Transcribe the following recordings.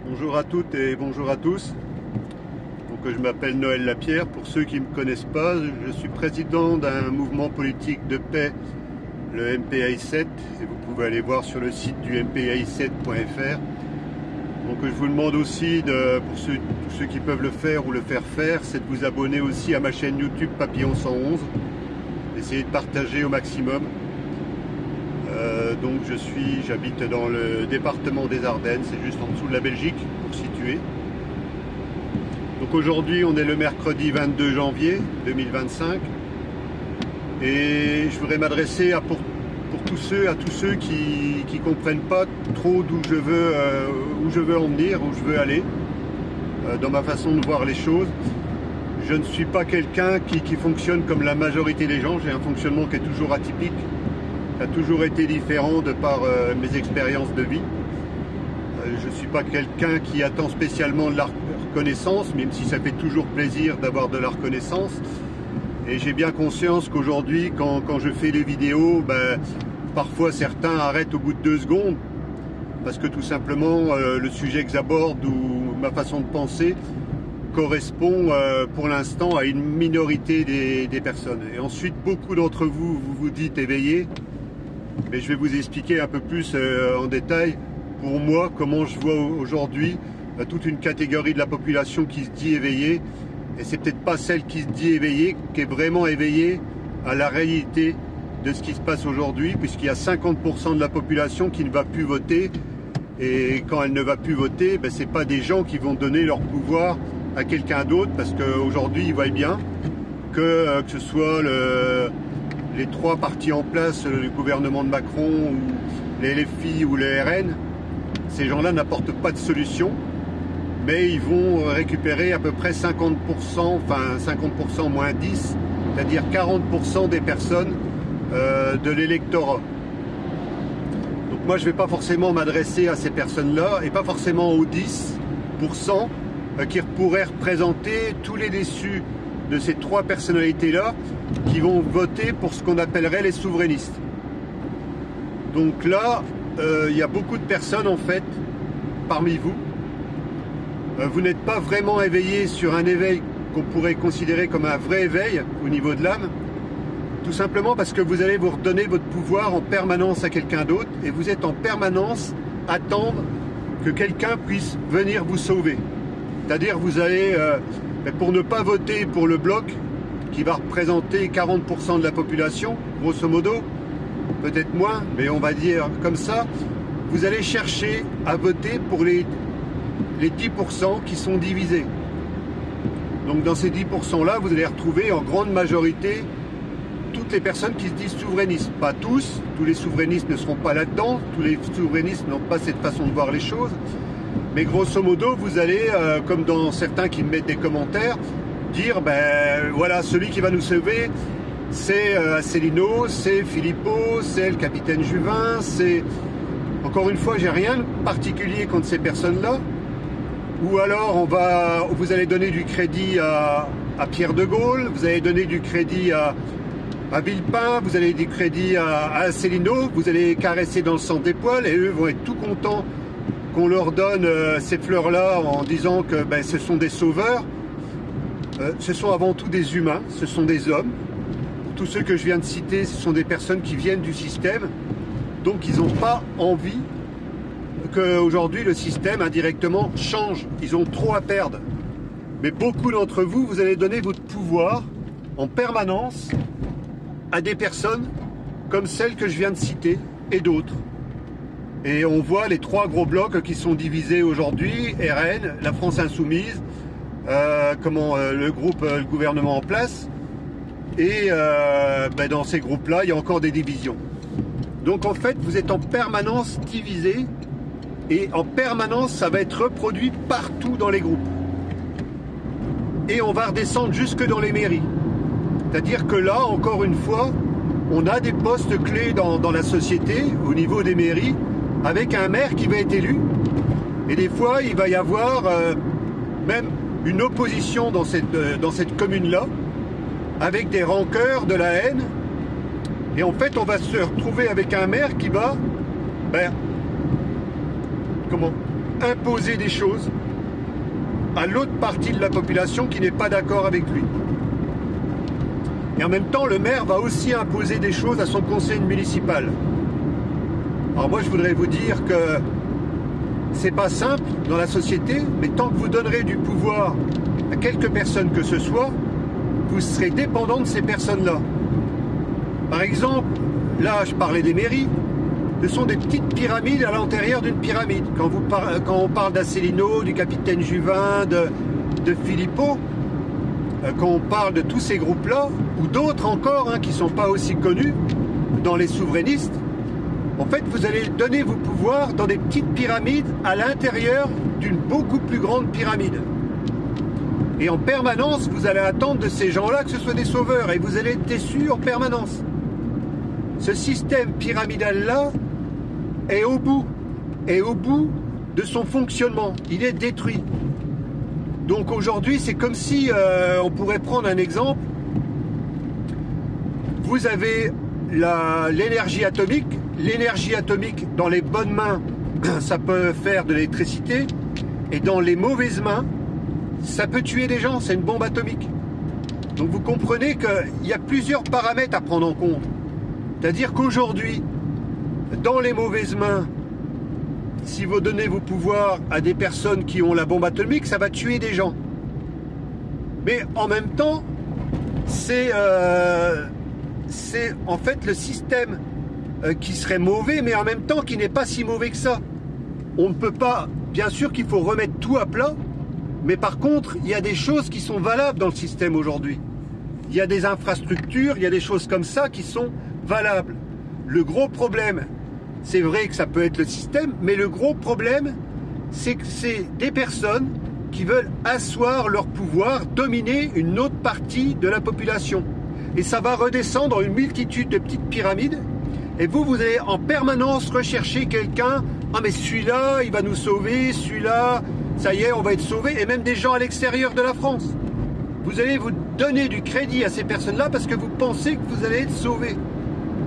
Bonjour à toutes et bonjour à tous. Donc, je m'appelle Noël Lapierre. Pour ceux qui ne me connaissent pas, je suis président d'un mouvement politique de paix, le MPAI7, et vous pouvez aller voir sur le site du mpai7.fr. Donc je vous demande aussi, pour tous ceux qui peuvent le faire ou le faire faire, c'est de vous abonner aussi à ma chaîne YouTube Papillon 111. Essayez de partager au maximum. Donc j'habite dans le département des Ardennes, c'est juste en dessous de la Belgique pour situer. Donc aujourd'hui on est le mercredi 22 janvier 2025 et je voudrais m'adresser à tous ceux qui ne comprennent pas trop d'où je veux en venir, où je veux aller, dans ma façon de voir les choses. Je ne suis pas quelqu'un qui fonctionne comme la majorité des gens, j'ai un fonctionnement qui est toujours atypique. Ça a toujours été différent de par mes expériences de vie. Je ne suis pas quelqu'un qui attend spécialement de la reconnaissance, même si ça fait toujours plaisir d'avoir de la reconnaissance. Et j'ai bien conscience qu'aujourd'hui, quand je fais des vidéos, parfois certains arrêtent au bout de 2 secondes, parce que tout simplement le sujet que j'aborde ou ma façon de penser correspond pour l'instant à une minorité des personnes. Et ensuite, beaucoup d'entre vous vous dites éveillés. Mais je vais vous expliquer un peu plus en détail, pour moi, comment je vois aujourd'hui toute une catégorie de la population qui se dit éveillée. Et c'est peut-être pas celle qui se dit éveillée, qui est vraiment éveillée à la réalité de ce qui se passe aujourd'hui, puisqu'il y a 50% de la population qui ne va plus voter. Et quand elle ne va plus voter, c'est pas des gens qui vont donner leur pouvoir à quelqu'un d'autre, parce qu'aujourd'hui, ils voient bien que ce soit les 3 partis en place, le gouvernement de Macron, ou les LFI ou les RN, ces gens-là n'apportent pas de solution, mais ils vont récupérer à peu près 50%, enfin 50% moins 10, c'est-à-dire 40% des personnes de l'électorat. Donc moi je ne vais pas forcément m'adresser à ces personnes-là, et pas forcément aux 10% qui pourraient représenter tous les déçus de ces 3 personnalités-là qui vont voter pour ce qu'on appellerait les souverainistes. Donc là, il y a beaucoup de personnes en fait, parmi vous. Vous n'êtes pas vraiment éveillés sur un éveil qu'on pourrait considérer comme un vrai éveil au niveau de l'âme, tout simplement parce que vous allez vous redonner votre pouvoir en permanence à quelqu'un d'autre et vous êtes en permanence à attendre que quelqu'un puisse venir vous sauver. C'est-à-dire vous allez, pour ne pas voter pour le bloc, qui va représenter 40% de la population, grosso modo, peut-être moins, mais on va dire comme ça, vous allez chercher à voter pour les 10% qui sont divisés. Donc dans ces 10%-là, vous allez retrouver en grande majorité toutes les personnes qui se disent souverainistes. Pas tous les souverainistes ne seront pas là-dedans, tous les souverainistes n'ont pas cette façon de voir les choses, mais grosso modo, vous allez, comme dans certains qui me mettent des commentaires, dire, voilà, celui qui va nous sauver, c'est Asselineau, c'est Philippot, c'est le capitaine Juvin, c'est... Encore une fois, j'ai rien de particulier contre ces personnes-là. Ou alors, vous allez donner du crédit à Pierre de Gaulle, vous allez donner du crédit à Villepin, vous allez du crédit à Asselineau, vous allez caresser dans le sang des poils, et eux vont être tout contents qu'on leur donne ces fleurs-là en disant que ce sont des sauveurs. Ce sont avant tout des humains, ce sont des hommes. Tous ceux que je viens de citer, ce sont des personnes qui viennent du système. Donc ils n'ont pas envie qu'aujourd'hui le système indirectement change. Ils ont trop à perdre. Mais beaucoup d'entre vous, vous allez donner votre pouvoir en permanence à des personnes comme celles que je viens de citer et d'autres. Et on voit les 3 gros blocs qui sont divisés aujourd'hui, RN, la France Insoumise, le gouvernement en place, et dans ces groupes-là, il y a encore des divisions. Donc en fait, vous êtes en permanence divisés, et en permanence, ça va être reproduit partout dans les groupes. Et on va redescendre jusque dans les mairies. C'est-à-dire que là, encore une fois, on a des postes clés dans la société, au niveau des mairies, avec un maire qui va être élu. Et des fois, il va y avoir même une opposition dans cette commune-là, avec des rancœurs, de la haine. Et en fait, on va se retrouver avec un maire qui va imposer des choses à l'autre partie de la population qui n'est pas d'accord avec lui. Et en même temps, le maire va aussi imposer des choses à son conseil municipal. Alors moi, je voudrais vous dire que c'est pas simple dans la société, mais tant que vous donnerez du pouvoir à quelques personnes que ce soit, vous serez dépendant de ces personnes-là. Par exemple, là, je parlais des mairies. Ce sont des petites pyramides à l'intérieur d'une pyramide. Quand on parle d'Asselineau, du capitaine Juvin, de Philippot, quand on parle de tous ces groupes-là, ou d'autres encore qui ne sont pas aussi connus dans les souverainistes, en fait, vous allez donner vos pouvoirs dans des petites pyramides à l'intérieur d'une beaucoup plus grande pyramide. Et en permanence, vous allez attendre de ces gens-là que ce soit des sauveurs, et vous allez être déçus en permanence. Ce système pyramidal-là est au bout de son fonctionnement. Il est détruit. Donc aujourd'hui, c'est comme si, on pourrait prendre un exemple, vous avez l'énergie atomique. L'énergie atomique, dans les bonnes mains, ça peut faire de l'électricité, et dans les mauvaises mains, ça peut tuer des gens, c'est une bombe atomique. Donc vous comprenez qu'il y a plusieurs paramètres à prendre en compte. C'est-à-dire qu'aujourd'hui, dans les mauvaises mains, si vous donnez vos pouvoirs à des personnes qui ont la bombe atomique, ça va tuer des gens. Mais en même temps, c'est en fait le système qui serait mauvais, mais en même temps qui n'est pas si mauvais que ça. On ne peut pas, bien sûr qu'il faut remettre tout à plat, mais par contre, il y a des choses qui sont valables dans le système aujourd'hui. Il y a des infrastructures, il y a des choses comme ça qui sont valables. Le gros problème, c'est vrai que ça peut être le système, mais le gros problème, c'est que c'est des personnes qui veulent asseoir leur pouvoir, dominer une autre partie de la population. Et ça va redescendre en une multitude de petites pyramides. Et vous allez en permanence rechercher quelqu'un. Ah mais celui-là, il va nous sauver, celui-là, ça y est, on va être sauvé. Et même des gens à l'extérieur de la France. Vous allez vous donner du crédit à ces personnes-là parce que vous pensez que vous allez être sauvé.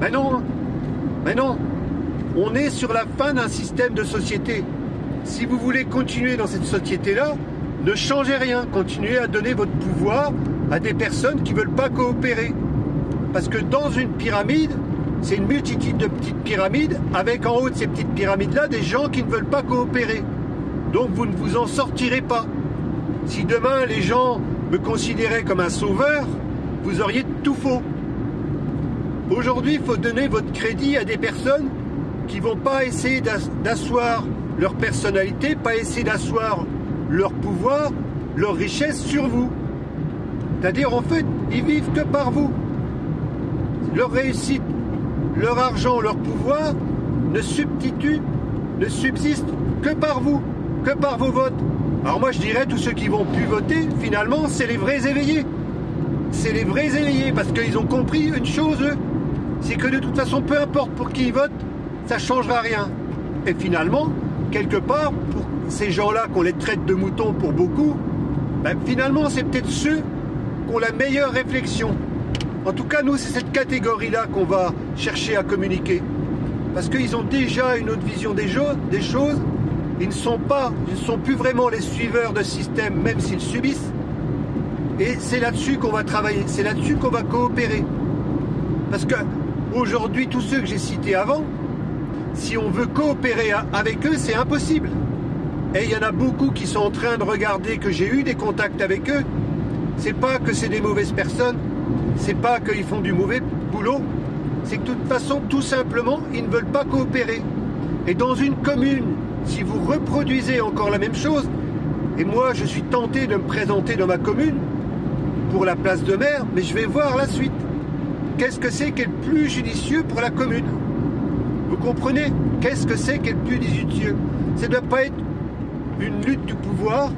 Mais non, mais non. On est sur la fin d'un système de société. Si vous voulez continuer dans cette société-là, ne changez rien. Continuez à donner votre pouvoir à des personnes qui ne veulent pas coopérer. Parce que dans une pyramide, c'est une multitude de petites pyramides, avec en haut de ces petites pyramides-là, des gens qui ne veulent pas coopérer. Donc vous ne vous en sortirez pas. Si demain les gens me considéraient comme un sauveur, vous auriez tout faux. Aujourd'hui, il faut donner votre crédit à des personnes qui ne vont pas essayer d'asseoir leur personnalité, pas essayer d'asseoir leur pouvoir, leur richesse sur vous. C'est-à-dire, en fait, ils vivent que par vous. Leur réussite, leur argent, leur pouvoir ne subsiste que par vous, que par vos votes. Alors moi, je dirais, tous ceux qui vont plus voter, finalement, c'est les vrais éveillés. C'est les vrais éveillés, parce qu'ils ont compris une chose, eux, c'est que de toute façon, peu importe pour qui ils votent, ça ne changera rien. Et finalement, quelque part, pour ces gens-là qu'on les traite de moutons pour beaucoup, ben, finalement, c'est peut-être ceux qui ont la meilleure réflexion. En tout cas, nous, c'est cette catégorie-là qu'on va chercher à communiquer. Parce qu'ils ont déjà une autre vision des choses. Ils ne sont plus vraiment les suiveurs de système, même s'ils subissent. Et c'est là-dessus qu'on va travailler, c'est là-dessus qu'on va coopérer. Parce que aujourd'hui, tous ceux que j'ai cités avant, si on veut coopérer avec eux, c'est impossible. Et il y en a beaucoup qui sont en train de regarder, que j'ai eu des contacts avec eux. C'est pas que c'est des mauvaises personnes, c'est pas qu'ils font du mauvais boulot, c'est que de toute façon, tout simplement, ils ne veulent pas coopérer. Et dans une commune, si vous reproduisez encore la même chose, et moi je suis tenté de me présenter dans ma commune pour la place de maire, mais je vais voir la suite. Qu'est-ce que c'est qui est le plus judicieux pour la commune? Vous comprenez? Qu'est-ce que c'est qui est le plus judicieux? Ça ne doit pas être une lutte du pouvoir,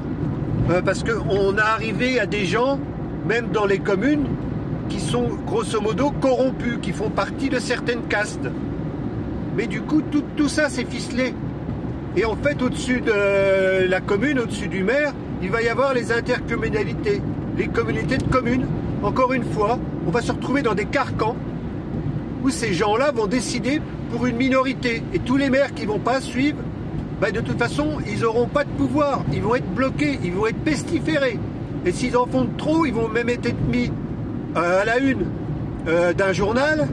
parce qu'on a arrivé à des gens, même dans les communes, qui sont grosso modo corrompus, qui font partie de certaines castes. Mais du coup, tout ça c'est ficelé. Et en fait, au-dessus de la commune, au-dessus du maire, il va y avoir les intercommunalités, les communautés de communes. Encore une fois, on va se retrouver dans des carcans où ces gens-là vont décider pour une minorité. Et tous les maires qui ne vont pas suivre ben de toute façon, ils n'auront pas de pouvoir. Ils vont être bloqués, ils vont être pestiférés. Et s'ils en font trop, ils vont même être mis à la une d'un journal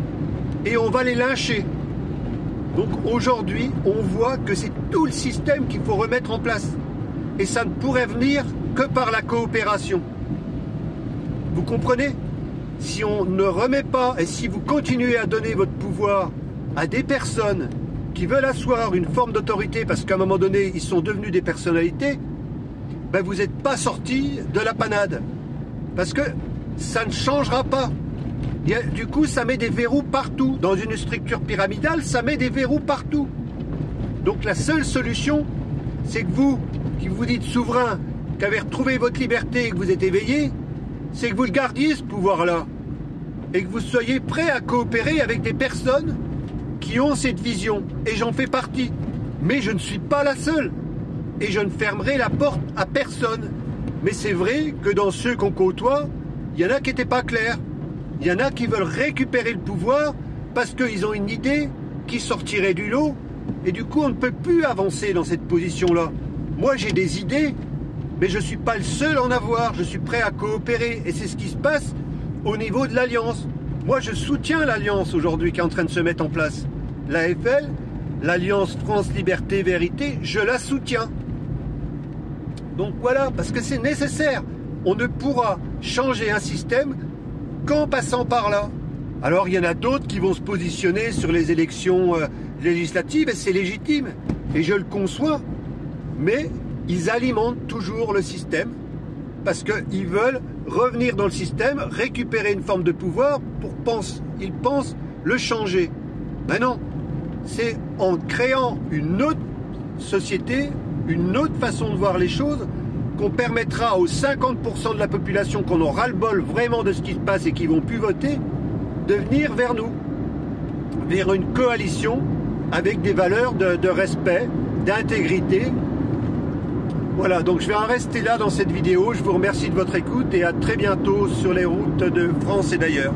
et on va les lyncher. Donc aujourd'hui, on voit que c'est tout le système qu'il faut remettre en place. Et ça ne pourrait venir que par la coopération. Vous comprenez? Si on ne remet pas et si vous continuez à donner votre pouvoir à des personnes qui veulent asseoir une forme d'autorité parce qu'à un moment donné, ils sont devenus des personnalités, ben vous n'êtes pas sortis de la panade. Parce que ça ne changera pas. Du coup, ça met des verrous partout. Dans une structure pyramidale, ça met des verrous partout. Donc la seule solution, c'est que vous, qui vous dites souverain, qui avez retrouvé votre liberté et que vous êtes éveillé, c'est que vous le gardiez ce pouvoir-là. Et que vous soyez prêts à coopérer avec des personnes qui ont cette vision. Et j'en fais partie. Mais je ne suis pas la seule. Et je ne fermerai la porte à personne. Mais c'est vrai que dans ceux qu'on côtoie, il y en a qui n'étaient pas clairs. Il y en a qui veulent récupérer le pouvoir parce qu'ils ont une idée qui sortirait du lot. Et du coup, on ne peut plus avancer dans cette position-là. Moi, j'ai des idées, mais je ne suis pas le seul à en avoir. Je suis prêt à coopérer. Et c'est ce qui se passe au niveau de l'Alliance. Moi, je soutiens l'Alliance aujourd'hui qui est en train de se mettre en place. L'AFL, l'Alliance France Liberté Vérité, je la soutiens. Donc voilà, parce que c'est nécessaire. On ne pourra changer un système qu'en passant par là. Alors il y en a d'autres qui vont se positionner sur les élections législatives et c'est légitime. Et je le conçois. Mais ils alimentent toujours le système parce qu'ils veulent revenir dans le système, récupérer une forme de pouvoir ils pensent le changer. Mais non, c'est en créant une autre société, une autre façon de voir les choses, qu'on permettra aux 50% de la population qu'on en ras-le-bol vraiment de ce qui se passe et qui ne vont plus voter, de venir vers nous, vers une coalition avec des valeurs de respect, d'intégrité. Voilà, donc je vais en rester là dans cette vidéo. Je vous remercie de votre écoute et à très bientôt sur les routes de France et d'ailleurs.